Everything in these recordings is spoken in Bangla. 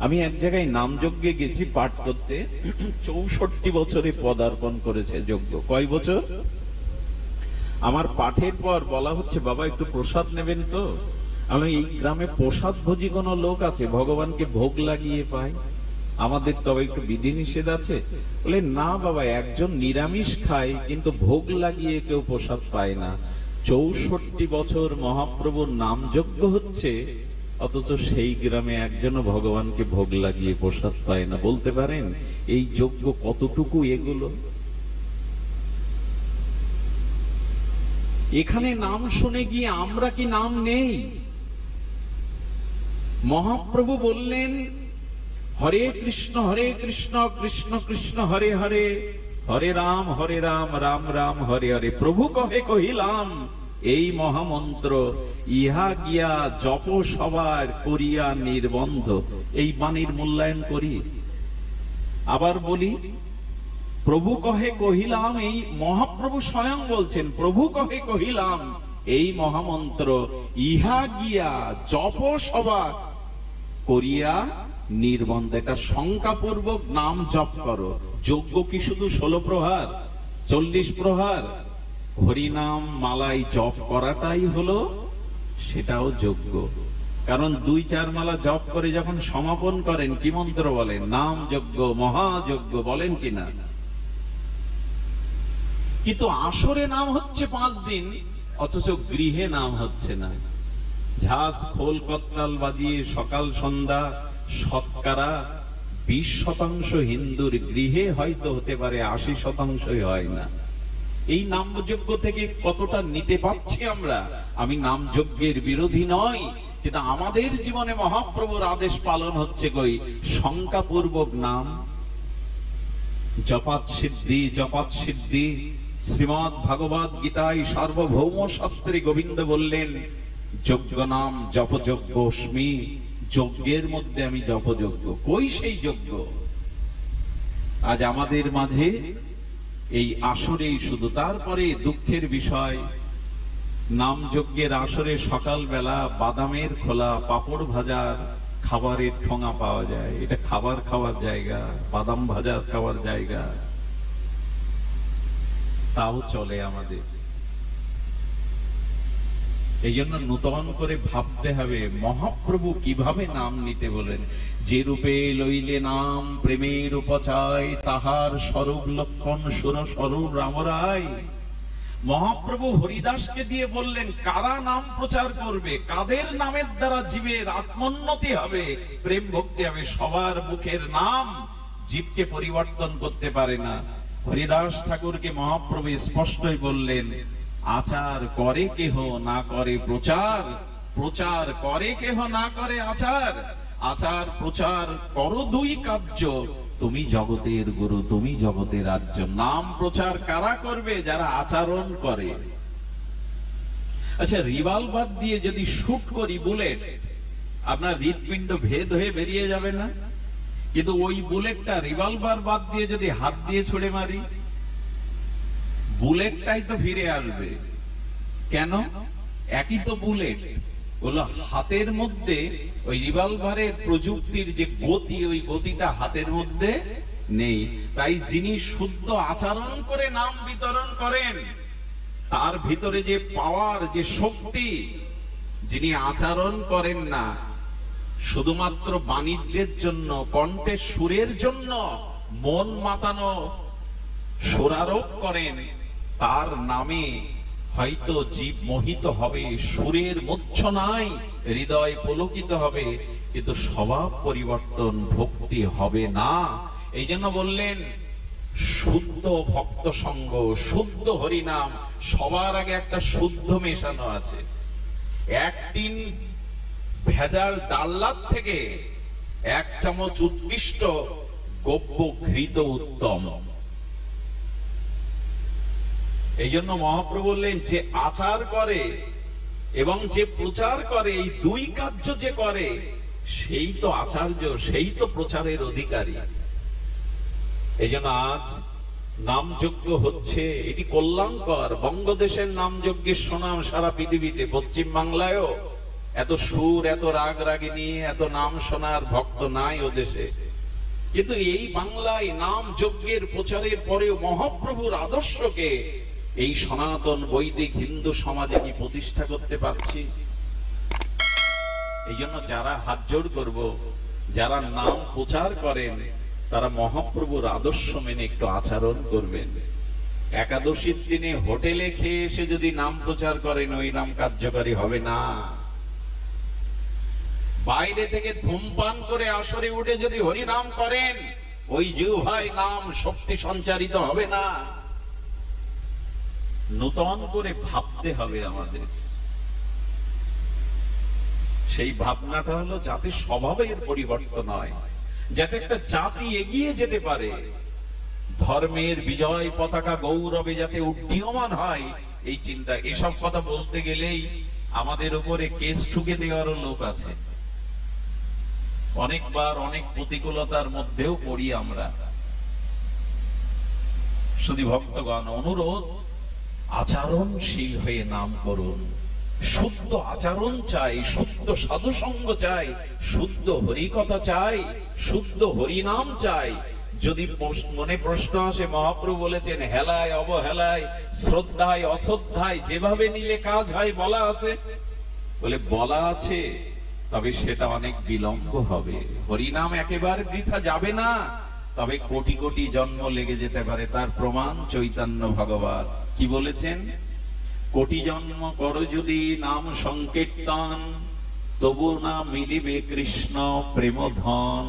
আমি এক জায়গায় নাম যজ্ঞে গেছি পাঠ করতে, 64 বছরে পদার্পণ করেছে যজ্ঞ। কয় বছর? আমার পাঠের পর বলা হচ্ছে, বাবা একটু প্রসাদ নেবেন তো? আমি, এই গ্রামে প্রসাদ ভোজী কোন লোক আছে ভগবানকে ভোগ লাগিয়ে পায়? আমাদের তবে একটু বিধিনিষেধ আছে? বলে না বাবা, একজন নিরামিষ খায় কিন্তু ভোগ লাগিয়ে কেউ প্রসাদ পায় না। 64 বছর মহাপ্রভুর নাম যজ্ঞ হচ্ছে, অথচ সেই গ্রামে একজনও ভগবানকে ভোগ লাগিয়ে প্রসাদ পায় না। বলতে পারেন এই যজ্ঞ কতটুকু এগুলো? এখানে নাম শুনে গিয়ে আমরা কি নাম নেই? মহাপ্রভু বললেন, হরে কৃষ্ণ কৃষ্ণ কৃষ্ণ হরে হরে, হরে রাম রাম রাম হরে হরে। প্রভু কহে কহিলাম এই মহামন্ত্র, ইহা গিয়া জপ সবার করিয়া নির্বন্ধ। এই বাণীর মূল্যায়ন করি। আবার বলি, প্রভু কহে কহিলাম, এই মহাপ্রভু স্বয়ং বলছেন, প্রভু কহে কহিলাম এই মহামন্ত্র, ইহা গিয়া জপ সভা করিয়া নির্বন্ধ। একটা শঙ্কাপূর্বক নাম জপ করো। যজ্ঞ কি শুধু 16 প্রহার 40 প্রহার? হরিনাম মালাই জপ করাটাই হলো, সেটাও যজ্ঞ। কারণ 2-4 মালা জপ করে যখন সমাপন করেন, কি মন্ত্র বলেন? নাম যজ্ঞ, মহাযজ্ঞ বলেন কিনা? কিন্তু আসরে নাম হচ্ছে 5 দিন, অথচ গৃহে নাম হচ্ছে না। ঝাঁজ খোল কত্তাল বাজিয়ে সকাল সন্ধ্যা সৎকারা 20% হিন্দুর গৃহে হয়তো হতে পারে, 80% হয় না। এই নাম যজ্ঞ থেকে কতটা নিতে পারছি আমরা? আমি নাম যজ্ঞের বিরোধী নই, কিন্তু আমাদের জীবনে মহাপ্রভুর আদেশ পালন হচ্ছে কই? শঙ্কাপূর্বক নাম। জপাত সিদ্ধি। শ্রীমদ ভাগবত গীতায় সার্বভৌম শাস্ত্রে গোবিন্দ বললেন, যজ্ঞ নাম জপযজ্ঞস্মি, যজ্ঞের মধ্যে আমি জপযজ্ঞ। কই সেই যজ্ঞ? আজ আমাদের মাঝে এই আসরেই শুধু। তারপরে দুঃখের বিষয়, নাম যজ্ঞের আসরে সকালবেলা বাদামের খোলা, পাপড় ভাজার খাবারের ঠোঙা পাওয়া যায়। এটা খাবার খাওয়ার জায়গা, বাদাম ভাজার খাওয়ার জায়গা, তাও চলে আমাদের। এই জন্য নূতন করে ভাবতে হবে মহাপ্রভু কিভাবে নাম নিতে বলেন। যে রূপে লইলে নাম প্রেমের উপচায়, তাহার স্বরূপ লক্ষণ সুর স্বরূপ রামরায়। মহাপ্রভু হরিদাসকে দিয়ে বললেন, কারা নাম প্রচার করবে, কাদের নামের দ্বারা জীবের আত্মোন্নতি হবে, প্রেম ভক্তি হবে। সবার মুখের নাম জীবকে পরিবর্তন করতে পারে না। হরিদাস ঠাকুরকে মহাপ্রভু স্পষ্টই বললেন, আচার করে কেহ না করে প্রচার, প্রচার করে কেহ না করে আচার। আচার প্রচার করো 2 কার্য, তুমি জগতের গুরু, তুমি জগতের রাজ্য। নাম প্রচার কারা করবে? যারা আচরণ করে। আচ্ছা, রিভলভার দিয়ে যদি শুট করি বুলেট, আপনার হৃৎপিণ্ড ভেদ হয়ে বেরিয়ে যাবে না? কিন্তু ওই বুলেটটা রিভলভার বাদ দিয়ে যদি হাত দিয়ে ছুড়ে মারি, বুলেটটাই তো ফিরে আসবে। কেন? একই তো বুলেট। বলো, হাতের মধ্যে ওই রিভলভারের প্রযুক্তির যে গতি, ওই গতিটা হাতের মধ্যে নেই। তাই যিনি শুদ্ধ আচরণ করে নাম বিতরণ করেন, তার ভিতরে যে পাওয়ার, যে শক্তি, যিনি আচরণ করেন না, শুধুমাত্র বাণিজ্যের জন্য, কণ্ঠের সুরের জন্য মন মাতানো সুরারোপ করেন, তার নামে হয়তো জীব মোহিত হবে, সুরের মূর্ছনায় হৃদয় পুলকিত হবে, কিন্তু স্বভাব পরিবর্তন, ভক্তি হবে না। এই জন্য বললেন, শুদ্ধ ভক্ত সঙ্গ, শুদ্ধ হরিনাম। সবার আগে একটা শুদ্ধ মেশানো আছে। 1 টিন ভেজাল ডাল্লার থেকে 1 চামচ উৎকৃষ্ট গব্য ঘৃত উত্তম। এই জন্য মহাপ্রভু বললেন, যে আচার করে এবং যে প্রচার করে, এই 2 কার্য যে করে, সেই তো আচার্য, সেই তো প্রচারের অধিকারী। এই জন্য আজ নাম যজ্ঞ হচ্ছে, এটি কল্যাণকর। বঙ্গদেশের নাম যজ্ঞের সুনাম সারা পৃথিবীতে, পশ্চিম বাংলায়ও এত সুর, এত রাগ রাগিনী, এত নাম শোনার ভক্ত নাই ও দেশে। কিন্তু এই বাংলায় নাম যজ্ঞের প্রচারের পরেও মহাপ্রভুর আদর্শকে এই সনাতন বৈদিক হিন্দু সমাজে কি প্রতিষ্ঠা করতে পারছি? এই জন্য যারা হাত জোড় করব, যারা নাম প্রচার করেন, তারা মহাপ্রভুর আদর্শ মেনে একটু আচরণ করবেন। একাদশীর দিনে হোটেলে খেয়ে এসে যদি নাম প্রচার করেন, ওই নাম কার্যকারী হবে না। বাইরে থেকে ধূমপান করে আসরে উঠে যদি হরি নাম করেন, ওই জিহ্বায় নাম শক্তি সঞ্চারিত হবে না। নূতন করে ভাবতে হবে আমাদের। সেই ভাবনাটা হলো যাতে স্বভাবের পরিবর্তন হয়, যাতে একটা জাতি এগিয়ে যেতে পারে, ধর্মের বিজয় পতাকা গৌরবে যাতে উড্ডীয়মান হয়, এই চিন্তা। এসব কথা বলতে গেলেই আমাদের উপরে কেস ঠুকে দেওয়ারও লোক আছে। অনেকবার অনেক প্রতিকূলতার মধ্যেও পড়ি আমরা। শুধু ভক্তগণ, অনুরোধ, আচরণশীল হয়ে নাম করুন। শুদ্ধ আচরণ চাই, শুদ্ধ সাধু সঙ্গ চাই, শুদ্ধ হরিকথা চাই, শুদ্ধ হরিনাম চাই। যদি মনে প্রশ্ন আসে, মহাপ্রভু বলেছেন হেলায় অবহেলায়, শ্রদ্ধায় অশ্রদ্ধায় যেভাবে নিলে কাজ হয় বলা আছে। বলে বলা আছে, তবে সেটা অনেক বিলম্ব হবে। হরিনাম একেবারে বৃথা যাবে না, তবে কোটি কোটি জন্ম লেগে যেতে পারে। তার প্রমাণ চৈতন্য ভগবান কি বলেছেন? কোটি জন্ম করো যদি নাম সংকীর্তন, তবু না মিলিবে কৃষ্ণ প্রেম ধন।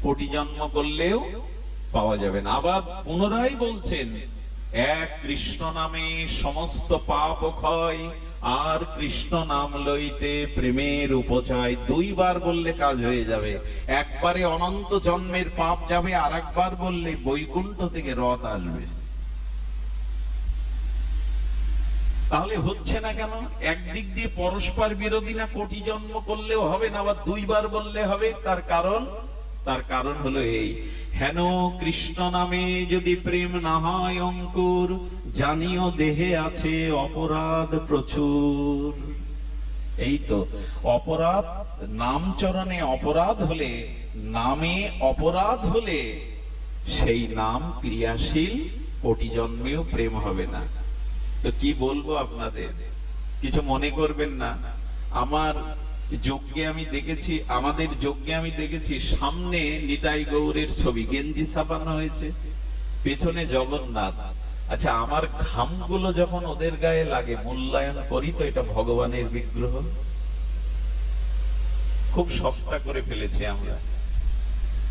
কোটি জন্ম করলেও পাওয়া যাবে না। আবার পুনরায় বলছেন, এক কৃষ্ণ নামে সমস্ত পাপ ক্ষয়, আর কৃষ্ণ নাম লইতে প্রেমের উপচয়। দুইবার বললে কাজ হয়ে যাবে। একবারে অনন্ত জন্মের পাপ যাবে, আর একবার বললে বৈকুণ্ঠ থেকে রথ আসবে। তাহলে হচ্ছে না কেন? একদিক দিয়ে পরস্পর বিরোধী না? কোটি জন্ম করলেও হবে না, আবার দুইবার বললে হবে। তার কারণ হলো এই, হেন কৃষ্ণ নামে যদি প্রেম না হয় অঙ্কুর, জানিও দেহে আছে অপরাধ প্রচুর। এই তো অপরাধ, নামচরণে অপরাধ হলে, নামে অপরাধ হলে সেই নাম ক্রিয়াশীল, কোটি জন্মেও প্রেম হবে না। তো কি বলবো আপনাদের, কিছু মনে করবেন না। আমার যজ্ঞে আমি দেখেছি, আমাদের যজ্ঞে আমি দেখেছি, সামনে নিতাই গৌরের ছবি গেঞ্জি ছাপানো হয়েছে, পেছনে জগন্নাথ। আচ্ছা, আমার ঘামগুলো যখন ওদের গায়ে লাগে, মূল্যায়ন করি তো এটা ভগবানের বিগ্রহ। খুব সস্তা করে ফেলেছি আমরা।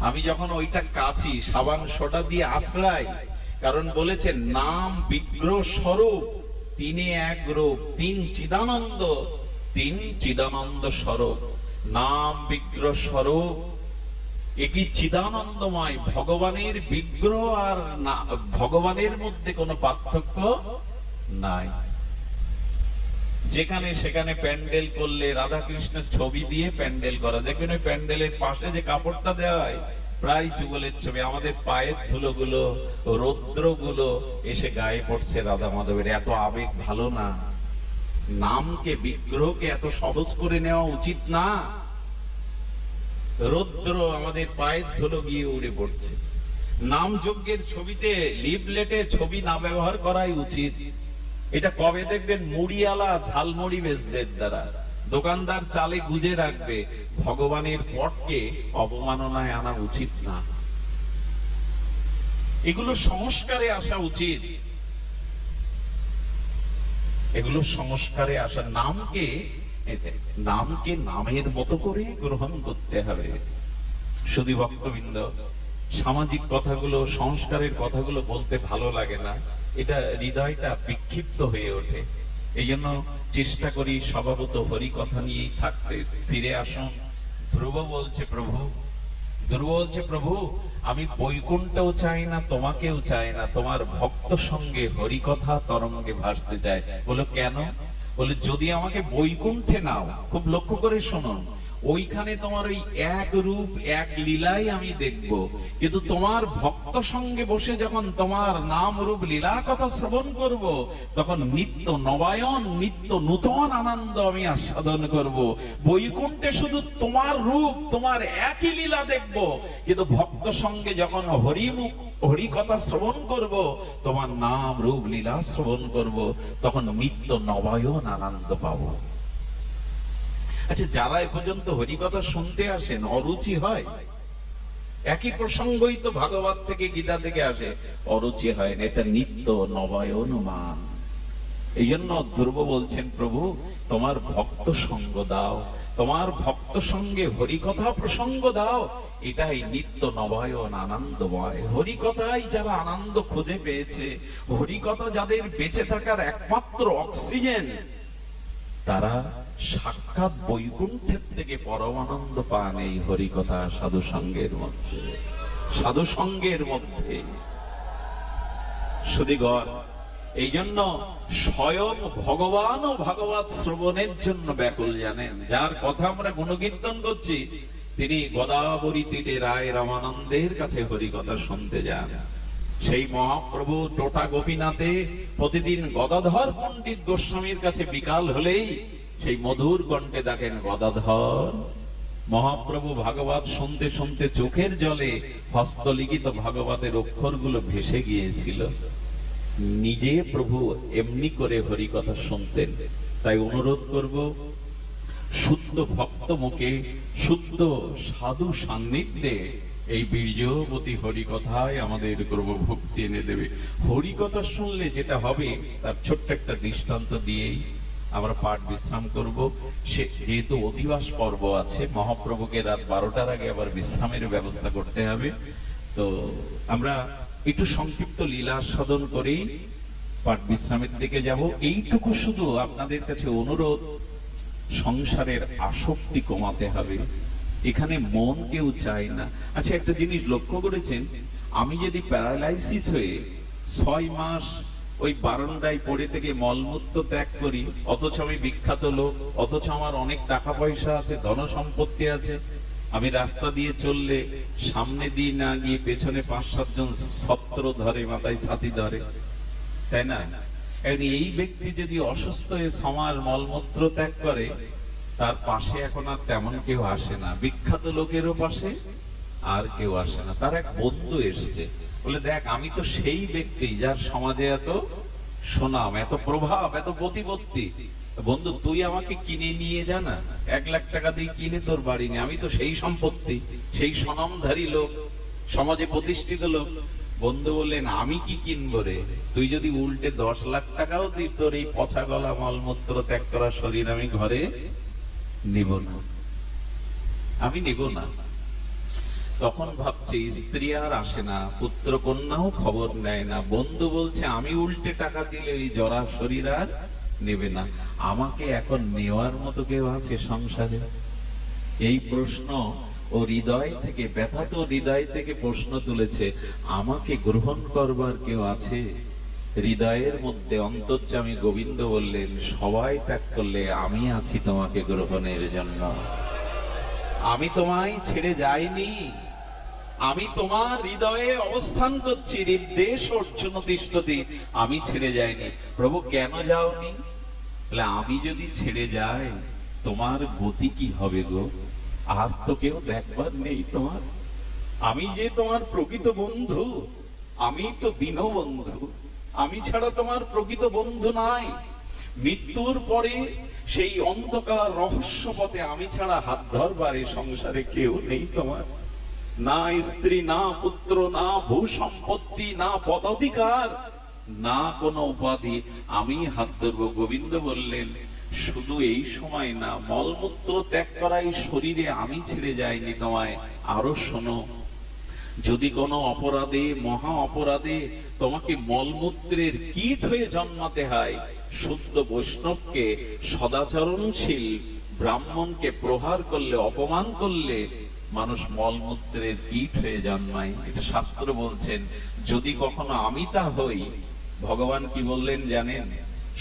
আমি যখন ওইটা কাচি, সাবান সোডা দিয়ে আশ্রয়, কারণ বলেছেন নাম বিগ্রহ স্বরূপ, তিনি এক রূপ, তিন চিদানন্দ, তিন চিদানন্দ স্বরূপ। নাম বিগ্রহ স্বরূপ, একই চিদানন্দময়। ভগবানের বিগ্রহ আর ভগবানের মধ্যে কোনো পার্থক্য নাই। যেখানে সেখানে প্যান্ডেল করলে রাধা কৃষ্ণের ছবি দিয়ে প্যান্ডেল করা, যেখানে প্যান্ডেলের পাশে যে কাপড়টা দেওয়া হয় প্রায় যুগলের ছবি। আমাদের পায়ের ধুলোগুলো, রৌদ্রগুলো এসে গায়ে পড়ছে রাধা মাধবের। এত আবেগ ভালো না। নামকে, বিগ্রহকে এত সহজ করে নেওয়া উচিত না। রৌদ্র আমাদের পায়ের ধুলো গিয়ে উড়ে পড়ছে। নাম যজ্ঞের ছবিতে, লিফলেটে ছবি না ব্যবহার করাই উচিত। এটা কবে দেখবেন মুড়িওয়ালা ঝালমুড়ি বেচবে, দ্বারা দোকানদার চালে গুজে রাখবে। ভগবানের পটকে অবমাননায় আনা উচিত না। এগুলো সংস্কারে আসা উচিত, এগুলো সংস্কারে আসা। নামকে নামের মতো করে গ্রহণ করতে হবে। শুধু ভক্তবৃন্দ, সামাজিক কথাগুলো, সংস্কারের কথাগুলো বলতে ভালো লাগে না, এটা হৃদয়টা বিক্ষিপ্ত হয়ে ওঠে। এই জন্য চেষ্টা করি স্বভাবত হরি কথা নিয়েই থাকতে। ফিরে আসুন। ধ্রুব বলছে প্রভু, আমি বৈকুণ্ঠও চাই না, তোমাকেও চাই না, তোমার ভক্ত সঙ্গে হরি কথা তরঙ্গে ভাসতে চাই। বলো কেন? বলে যদি আমাকে বৈকুণ্ঠে নাও, খুব লক্ষ্য করে শুনুন, ওইখানে তোমার ওই এক রূপ এক লীলাই আমি দেখব, কিন্তু তোমার ভক্ত সঙ্গে বসে যখন তোমার নাম রূপ লীলা কথা শ্রবণ করব, তখন নিত্য নবায়ন নিত্য নূতন আনন্দ আমি আস্বাদন করব। বৈকুণ্ঠে শুধু তোমার রূপ তোমার একই লীলা দেখব, কিন্তু ভক্ত সঙ্গে যখন হরিমুখ হরি কথা শ্রবণ করব, তোমার নাম রূপ লীলা শ্রবণ করব, তখন নিত্য নবায়ন আনন্দ পাবো। আচ্ছা, যারা এ পর্যন্ত হরি কথা শুনতে আসেন, অরুচি হয়? একই প্রসঙ্গই তো ভাগবত থেকে গীতা থেকে আসে, অরুচি হয় না। এটা নিত্য নবায়ন মান। এই জন্য ধ্রুব বলছেন, প্রভু তোমার ভক্ত সঙ্গ দাও, তোমার ভক্ত সঙ্গে হরি কথা প্রসঙ্গ দাও, এটাই নিত্য নবায়ন আনন্দময়। হরি কথাই যারা আনন্দ খুঁজে পেয়েছে, হরি কথা যাদের বেঁচে থাকার একমাত্র অক্সিজেন, তারা সাক্ষাৎ বৈকুণ্ঠের থেকে পরম আনন্দ পান এই হরি কথা সাধু সঙ্গের মধ্যে, সাধু সঙ্গের মধ্যে। সুধীগণ, এই জন্য স্বয়ং ভগবান ও ভাগবত শ্রবণের জন্য ব্যাকুল। জানেন, যার কথা আমরা গুণকীর্তন করছি, তিনি গোদাবরী তীরে রায় রামানন্দের কাছে হরি কথা শুনতে যান। সেই মহাপ্রভু টোটা গোপীনাথে প্রতিদিন গদাধর পণ্ডিত গোস্বামীর কাছে বিকাল হলেই সেই মধুর কণ্ঠে দেখেন, গদাধর। মহাপ্রভু ভাগবত শুনতে শুনতে চোখের জলে হস্তলিখিত ভাগবতের অক্ষরগুলো ভেসে গিয়েছিল। নিজে প্রভু এমনি করে হরি কথা শুনতেন। তাই অনুরোধ করব, শুদ্ধ ভক্ত মুখে শুদ্ধ সাধু সান্নিধ্যে এই বীর্যবতী হরি কথায় আমাদের করবো ভক্তি এনে দেবে। হরি কথা শুনলে যেটা হবে, তার ছোট্ট একটা দৃষ্টান্ত দিয়েই আমরা পাঠ বিশ্রাম করব। সে যেহেতু অধিবাস পর্ব আছে, মহাপ্রভুকে রাত 12টার আগে আবার বিশ্রামের ব্যবস্থা করতে হবে, তো আমরা একটু সংক্ষিপ্ত লীলা সাধন করেই পাঠ বিশ্রামের দিকে যাব। এইটুকু শুধু আপনাদের কাছে অনুরোধ, সংসারের আসক্তি কমাতে হবে। এখানে মন কেউ চায় না। আচ্ছা, একটা জিনিস লক্ষ্য করেছেন, আমি যদি প্যারালাইসিস হয়ে 6 মাস ওই বারান্দায় পড়ে থেকে মলমূত্র ত্যাগ করি, অথচ আমি বিখ্যাত লোক, অথচ আমার অনেক টাকা পয়সা আছে, ধন সম্পত্তি আছে, আমি রাস্তা দিয়ে চললে সামনে দিয়ে না গিয়ে পেছনে 5-7 জন ছত্র ধরে, মাথায় ছাতি ধরে, তাই না? এই ব্যক্তি যদি অসুস্থ হয়ে সমাজ মলমূত্র ত্যাগ করে, তার পাশে এখন আর তেমন কেউ আসে না। বিখ্যাত লোকেরও পাশে আর কেউ আসে না। তার এক বন্ধু এসছে, বলে, দেখ আমি তো সেই ব্যক্তি যার সমাজে এত সুনাম, এত প্রভাব, এত প্রতিপত্তি। বন্ধু, তুই আমাকে কিনে নিয়ে যা না, 1 লাখ টাকা দিয়ে কিনে তোর বাড়ি নিয়ে, আমি তো সেই সম্পত্তি, সেই সুনামধারী লোক, সমাজে প্রতিষ্ঠিত লোক। বন্ধু বললেন, আমি কি কিনবো রে? তুই যদি উল্টে 10 লাখ টাকাও দিই, তোর এই পচা গলা মলমূত্র ত্যাগ করা শরীর আমি ঘরে নিব না, আমি নিব না। তখন ভাবছে, স্ত্রী আর আসে না, পুত্র কন্যাও খবর নেয় না। বন্ধু বলছে, আমি উল্টে টাকা দিলে এই জরা শরীর আর নেবে না। আমাকে এখন নেওয়ার মতো কেউ আছে সংসারে? এই প্রশ্ন ও হৃদয় থেকে, ব্যথাত হৃদয় থেকে প্রশ্ন তুলেছে, আমাকে গ্রহণ করবার কেউ আছে? হৃদয়ের মধ্যে অন্তর্যামী গোবিন্দ বললেন, সবাই ত্যাগ করলে আমি আছি তোমাকে গ্রহণের জন্য। আমি তোমায় ছেড়ে যাইনি, আমি তোমার হৃদয়ে অবস্থান করছি, হৃদ্দেশ অর্জুন তিষ্ঠতি, আমি ছেড়ে যাইনি। প্রভু, কেন যাওনি? বলে, আমি যদি ছেড়ে যাই তোমার গতি কি হবে গো? আর তো কেউ দেখবার নেই তোমার। আমি যে তোমার প্রকৃত বন্ধু, আমি তো দীনবন্ধু, আমি ছাড়া তোমার প্রকৃত বন্ধু নাই। মৃত্যুর পরে সেই অন্ধকার রহস্য পথে আমি ছাড়া হাত ধরবার এই সংসারে কেউ নেই তোমার। না স্ত্রী, না পুত্র, না ভূ সম্পত্তি, না পদাধিকার, না কোনো উপাধি, আমি হাত ধরবো। গোবিন্দ বললেন, শুধু এই সময় না, মলমূত্র ত্যাগ করা এই শরীরে আমি ছেড়ে যাইনি তোমায়। আরো শোনো, যদি কোনো অপরাধে, মহা অপরাধে তোমাকে মলমূত্রের কীট হয়ে জন্মাতে হয়, শুদ্ধ বৈষ্ণবকে, সদাচরণশীল ব্রাহ্মণকে প্রহার করলে, অপমান করলে মানুষ মলমূত্রের কীট হয়ে জন্মায়। এটা শাস্ত্র বলছেন। যদি কখনো আমি তা হই, ভগবান কি বললেন জানেন?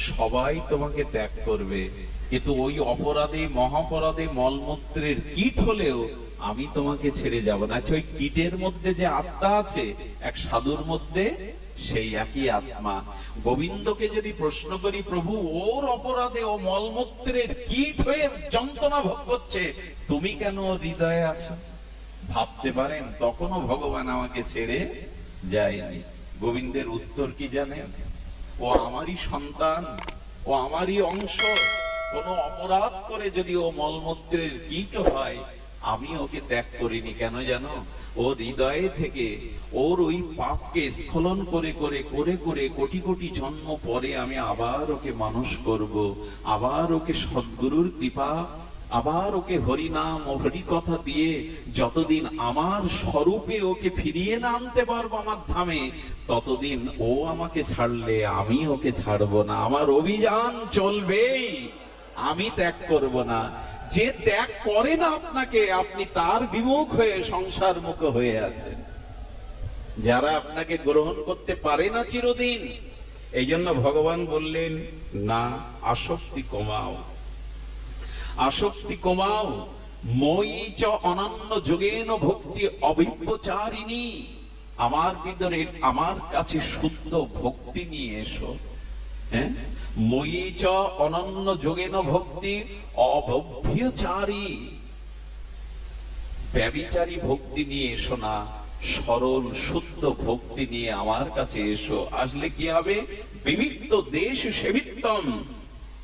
সবাই তোমাকে ত্যাগ করবে, কিন্তু ওই অপরাধে মহাপরাধে মলমূত্রের কীট হলেও আমি তোমাকে ছেড়ে যাব না। আচ্ছা, ওই কীটের মধ্যে যে আত্মা আছে এক সাধুর মধ্যে, সেই একই আত্মা। গোবিন্দকে যদি প্রশ্ন করি, প্রভু ওর অপরাধে ও মলমূত্রের কীট হয়ে যন্ত্রণা ভোগ করছে, তুমি কেন হৃদয়ে আছো? ভাবতে পারেন তখনও ভগবান আমাকে ছেড়ে যায়নি। গোবিন্দের উত্তর কি জানেন? ও আমারই সন্তান, ও আমারই অংশ। কোন অপরাধ করে যদি ও মলমূত্রের কীট হয়, আমি ওকে ত্যাগ করিনি। কেন জানো? ও হৃদয়ে থেকে ওর ওই পাপকে স্খলন করে করে করে করে কোটি কোটি জন্ম পরে আমি আবার ওকে মানুষ করব, আবার ওকে সদ্গুরুর কৃপা, আবার ওকে হরিনাম ও হরি কথা দিয়ে যতদিন আমার স্বরূপে ওকে ফিরিয়ে না আনতে পারবো আমার ধামে, ততদিন ও আমাকে ছাড়লে আমি ওকে ছাড়বো না। আমার অভিযান চলবেই, আমি ত্যাগ করব না। যে ত্যাগ করে না আপনাকে, আপনি তার বিমুখ হয়ে সংসার মুখ হয়ে আছেন। যারা আপনাকে গ্রহণ করতে পারে না চিরদিন, এই জন্য ভগবান বললেন না, আসক্তি কমাও, আসক্তি কমাও। মই চ অনন্য যোগেন ভক্তি অবিব্যচারিণী। আমার ভিতরে আমার কাছে শুদ্ধ ভক্তি নিয়ে এসো। হ্যাঁ, মই চ অনন্য যোগেন ভক্তি অব্যভিচারী। ব্যভিচারী ভক্তি নিয়ে এসো না, সরল শুদ্ধ ভক্তি নিয়ে আমার কাছে এসো। আসলে কি হবে? বিবিক্ত দেশ সেবিত্তম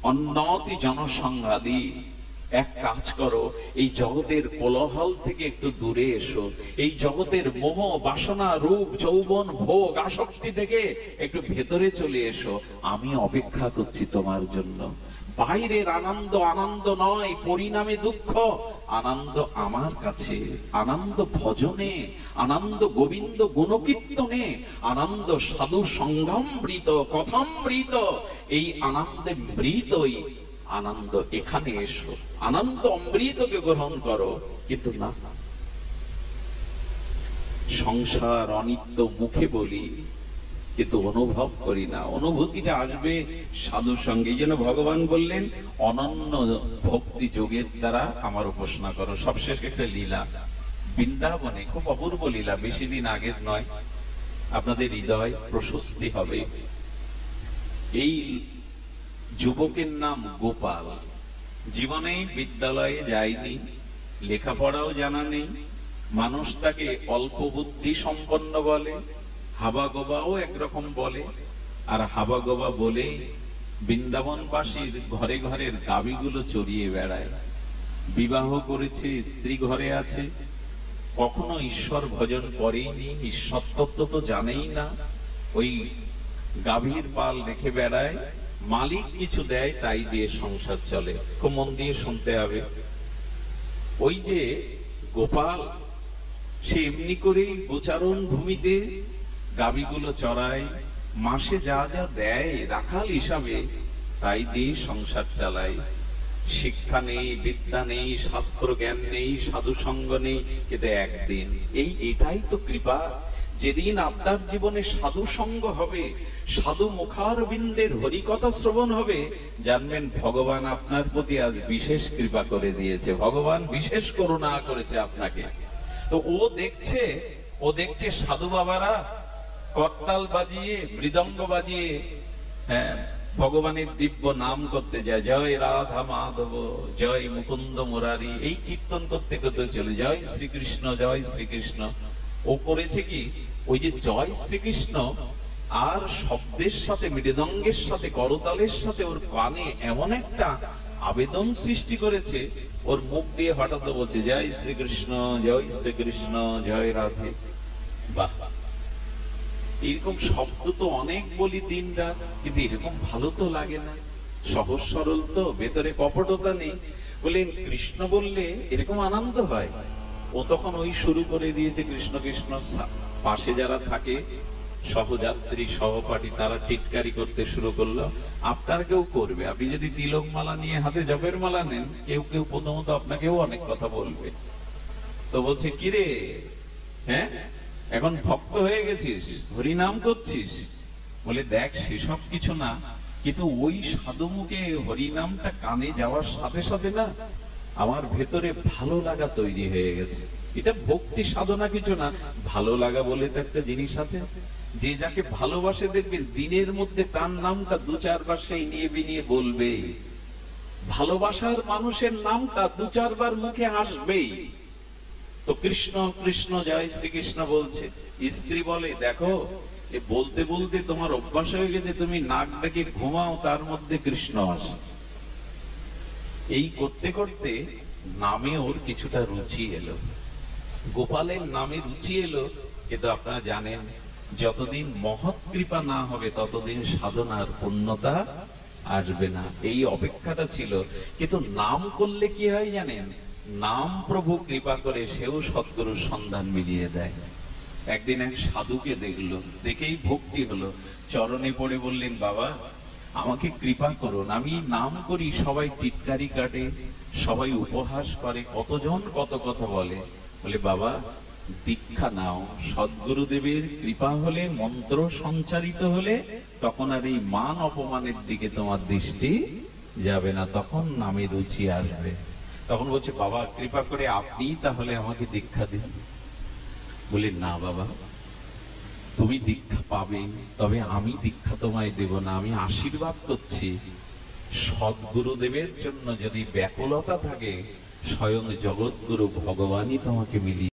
অন্নতি জনসংঘাদি। এক কাজ করো, এই জগতের কোলাহল থেকে একটু দূরে এসো। এই জগতের মোহ বাসনা রূপ যৌবন ভোগ আসক্তি থেকে একটু ভেতরে চলে এসো। আমি অপেক্ষা করছি তোমার জন্য। বাইরের আনন্দ আনন্দ নয়, পরিণামে দুঃখ। আনন্দ আমার কাছে, আনন্দ ভজনে, আনন্দ গোবিন্দ গুণকীর্তনে, আনন্দ সাধু সঙ্গমৃত কথামৃত। এই আনন্দে মৃতই আনন্দ। এখানে এসো, আনন্দ অমৃতকে গ্রহণ করো। কিন্তু না, সংসার অনিত্য মুখে বলি, কিন্তু অনুভব করি না। অনুভূতিটা আসবে সাধু সঙ্গে। এই জন্য ভগবান বললেন অনন্য ভক্তি যোগের দ্বারা আমার উপাসনা করো। সবশেষ একটা লীলা বৃন্দাবনে, খুব অপূর্ব লীলা, বেশি দিন আগের নয়, আপনাদের হৃদয় প্রশস্তি হবে। এই যুবকের নাম গোপাল। জীবনে বিদ্যালয়ে যায়নি, লেখাপড়াও জানা নেই। মানুষ তাকে অল্প বুদ্ধি সম্পন্ন বলে, হাবাগোবাও একরকম বলে। আর হাবাগোবা বলে বৃন্দাবনবাসীর ঘরে ঘরের গাভীগুলো চড়িয়ে বেড়ায়। বিবাহ করেছে, স্ত্রী ঘরে আছে, কখনো ঈশ্বর ভজন করেইনি, ঈশ্বর তত্ত্ব তো জানেই না। ওই গাভীর পাল রেখে বেড়ায়, মালিক কিছু দেয় তাই দিয়ে সংসার চলে। খুব মন দিয়ে শুনতে হবে। ওই যে গোপাল, সে এমনি করেই গোচারণ ভূমিতে গাভীগুলো চড়ায়, মাসে যা যা দেয় রাখাল হিসাবে তাই দিয়ে সংসার চালায়। শিক্ষা নেই, বিদ্যা নেই, শাস্ত্র জ্ঞান নেই, সাধু সঙ্গ নেই, কিন্তু একদিন এটাই তো কৃপা। যেদিন আপনার জীবনে সাধু সঙ্গ হবে, সাধু মুখারবিন্দের হরিকথা শ্রবণ হবে, জানবেন ভগবান আপনার প্রতি আজ বিশেষ কৃপা করে দিয়েছে, ভগবান বিশেষ করুণা করেছে আপনাকে। তো ও দেখছে সাধু বাবারা করতাল বাজিয়ে, মৃদঙ্গ বাজিয়ে, হ্যাঁ, ভগবানের দিব্য নাম করতে যায়। জয় রাধা মাধব, জয় মুকুন্দ মুরারি, এই কীর্তন করতে করতে চলে, জয় শ্রীকৃষ্ণ, জয় শ্রীকৃষ্ণ। ও করেছে কি, ওই যে জয় শ্রীকৃষ্ণ আর শব্দের সাথে, মৃদঙ্গের সাথে, করতালের সাথে ওর কানে এমন একটা আবেদন সৃষ্টি করেছে, ওর মুখ দিয়ে হঠাৎ বলছে জয় শ্রীকৃষ্ণ, জয় শ্রীকৃষ্ণ, জয় রাধে। বাহ, এরকম শব্দ তো অনেক বলি দিন রাত, কিন্তু এরকম ভালো তো লাগে না। সহজ সরল তো, ভেতরে কপটতা নেই। বলেন কৃষ্ণ বললে এরকম আনন্দ হয়। ও তখন ওই শুরু করে দিয়েছে কৃষ্ণ কৃষ্ণ। পাশে যারা থাকে সহযাত্রী সহপাঠী, তারা টিটকারি করতে শুরু করলো। আপনার কেউ করবে, আপনি যদি তিলক মালা নিয়ে হাতে জপের মালা নেন, কেউ কেউ প্রথমত আপনাকেও অনেক কথা বলবে। তো বলছে কিরে, হ্যাঁ এখন ভক্ত হয়ে গেছিস, হরিনাম করছিস? বলে দেখ, সেসব কিছু না, কিন্তু ওই সাধুমুখে হরিনামটা কানে যাওয়ার সাথে সাথে না আমার ভেতরে ভালো লাগা তৈরি হয়ে গেছে। এটা ভক্তি সাধনা কিছু না, ভালো লাগা বলে তো একটা জিনিস আছে। যে যাকে ভালোবাসে দেখবেন দিনের মধ্যে তার নামটা দু চারবার সেই নিয়ে বিনিয়ে বলবে। ভালোবাসার মানুষের নামটা দু চারবার মুখে আসবেই। তো কৃষ্ণ কৃষ্ণ জয় শ্রীকৃষ্ণ বলছে, স্ত্রী বলে দেখো এ বলতে বলতে তোমার অভ্যাস হয়ে গেছে, তুমি নাক ডেকে ঘুমাও তার মধ্যে কৃষ্ণ আসে। এই করতে করতে নামে ওর কিছুটা রুচি এলো, গোপালের নামে রুচি এলো। কিন্তু আপনারা জানেন যতদিন মহৎ কৃপা না হবে ততদিন সাধনার পূর্ণতা আসবে না, এই অপেক্ষাটা ছিল। কিন্তু নাম করলে কি হয় জানেন, নাম প্রভু কৃপা করে সেও সদ্গুরুর সন্ধান মিলিয়ে দেয়। একদিন এক সাধুকে দেখলো, দেখেই ভক্তি হলো, চরণে পড়ে বললেন বাবা আমাকে কৃপা করুন, আমি নাম করি সবাই টিটকারি কাটে, সবাই উপহাস করে, কতজন কত কথা বলে। বলে বাবা দীক্ষা নাও, সদ্গুরুদেবের কৃপা হলে মন্ত্র সঞ্চারিত হলে তখন আর এই মান অপমানের দিকে তোমার দৃষ্টি যাবে না, তখন নামে রুচি আসবে। তখন বলছে বাবা কৃপা করে আপনি তাহলে আমাকে দীক্ষা দিন। বলে না বাবা তুমি দীক্ষা পাবে, তবে আমি দীক্ষা তোমায় দেব না, আমি আশীর্বাদ করছি। সদ্গুরুদেবের জন্য যদি ব্যাকুলতা থাকে স্বয়ং জগৎগুরু ভগবানই তোমাকে মিলিয়ে